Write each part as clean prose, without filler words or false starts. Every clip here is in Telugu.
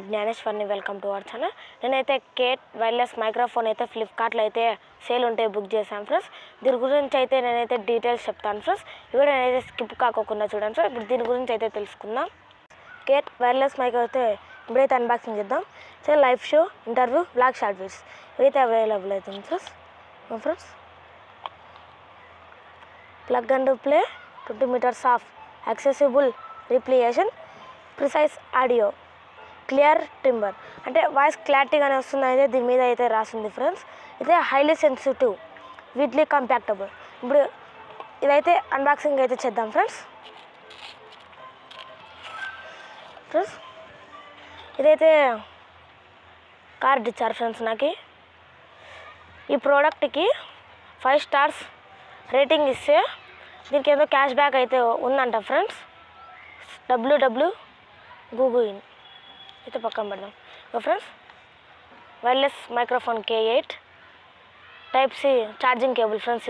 జ్ఞానేశ్వర్ని వెల్కమ్ టు అవర్ ఛానల్. నేనైతే కేట్ వైర్లెస్ మైక్రోఫోన్ అయితే ఫ్లిప్కార్ట్లో అయితే సేల్ ఉంటే బుక్ చేశాను ఫ్రెండ్స్. దీని గురించి అయితే నేనైతే డీటెయిల్స్ చెప్తాను ఫ్రెండ్స్. ఇవి నేనైతే స్కిప్ కాకోకుండా చూడండి ఫ్రెండ్స్. ఇప్పుడు దీని గురించి అయితే తెలుసుకుందాం. కేట్ వైర్లెస్ మైక్ అయితే ఇప్పుడైతే అన్బాక్సింగ్ చేద్దాం. So live show, interview, blog short videos ఇవైతే అవైలబుల్ అవుతుంది friends. Plug and play, 20 meters of accessible replication, precise audio, clear timbre అంటే వాయిస్ క్లారిటీగానే వస్తుంది అయితే దీని మీద అయితే రాసింది ఫ్రెండ్స్. ఇదే హైలీ సెన్సిటివ్, వీట్లీ కంపాక్టబుల్. ఇప్పుడు ఇదైతే అన్బాక్సింగ్ అయితే చేద్దాం ఫ్రెండ్స్. ఇదైతే కార్డ్ ఇచ్చారు ఫ్రెండ్స్. నాకు ఈ ప్రోడక్ట్కి 5 stars రేటింగ్ ఇస్తే దీనికి ఏదో క్యాష్ బ్యాక్ అయితే ఉందంట ఫ్రెండ్స్. గూగుల్ అయితే పక్కన పెడదాం friends. Wireless microphone K8 Type-C charging cable friends.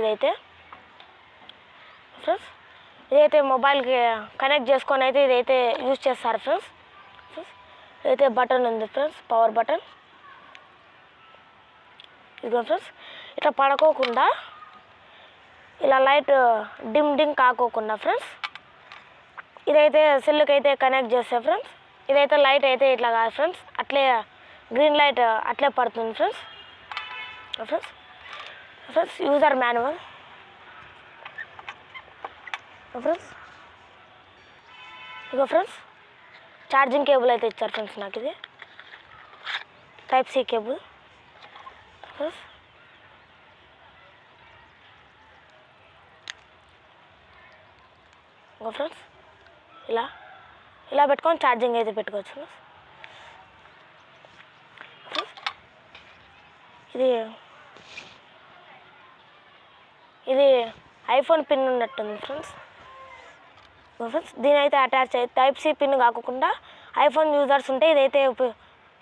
ఇదైతే మొబైల్కి కనెక్ట్ చేసుకొని అయితే ఇదైతే యూజ్ చేస్తారు ఫ్రెండ్స్. ఇదైతే బటన్ ఉంది ఫ్రెండ్స్, పవర్ బటన్. ఇదిగో ఫ్రెండ్స్, ఇట్లా పడుకోకుండా ఇలా లైట్ డిమ్ కాకోకుండా ఫ్రెండ్స్ ఇదైతే సెల్కి అయితే కనెక్ట్ చేస్తే ఫ్రెండ్స్ ఇదైతే లైట్ అయితే ఇట్లా కాదు ఫ్రెండ్స్, అట్లే గ్రీన్ లైట్ అట్లే పడుతుంది ఫ్రెండ్స్. యూజర్ మాన్యువల్ ఇగో ఫ్రెండ్స్. ఛార్జింగ్ కేబుల్ అయితే ఇచ్చారు ఫ్రెండ్స్. నాకు ఇది Type-C కేబుల్ ఫ్రెండ్స్. ఇంకో ఫ్రెండ్స్ ఇలా పెట్టుకొని ఛార్జింగ్ అయితే పెట్టుకోవచ్చు ఫ్రెండ్స్. ఇది ఐఫోన్ పిన్ ఉన్నట్టుంది ఫ్రెండ్స్. దీని అయితే అటాచ్ అయితే Type-C పిన్ కాకుండా ఐఫోన్ యూజర్స్ ఉంటే ఇదైతే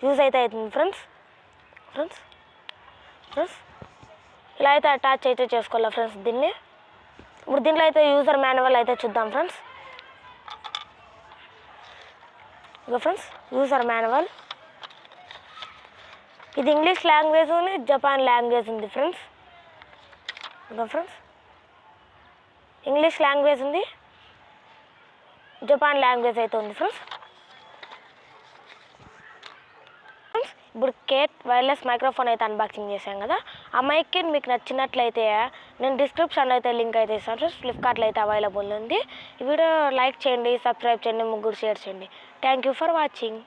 యూజ్ అయితే అవుతుంది ఫ్రెండ్స్. ఇలా అయితే అటాచ్ అయితే చేసుకోవాలి ఫ్రెండ్స్ దీన్ని. ఇప్పుడు దీంట్లో అయితే యూజర్ మాన్యువల్ అయితే చూద్దాం ఫ్రెండ్స్. ఇక ఫ్రెండ్స్ యూజర్ మాన్యువల్ ఇది ఇంగ్లీష్ లాంగ్వేజ్ ఉంది, జపాన్ లాంగ్వేజ్ ఉంది ఫ్రెండ్స్. ఇక ఫ్రెండ్స్ ఇంగ్లీష్ లాంగ్వేజ్ ఉంది, జపాన్ లాంగ్వేజ్ అయితే ఉంది ఫ్రెండ్స్. ఇప్పుడు కేట్ వైర్లెస్ మైక్రోఫోన్ అయితే అన్బాక్సింగ్ చేశాం కదా. ఆ మైక్కి మీకు నచ్చినట్లయితే నేను డిస్క్రిప్షన్లో అయితే లింక్ అయితే ఇస్తాను ఫ్రెండ్స్. ఫ్లిప్కార్ట్లో అయితే అవైలబుల్ ఉంది. ఈ వీడియో లైక్ చేయండి, సబ్స్క్రైబ్ చేయండి, ముగ్గురు షేర్ చేయండి. Thank you for watching.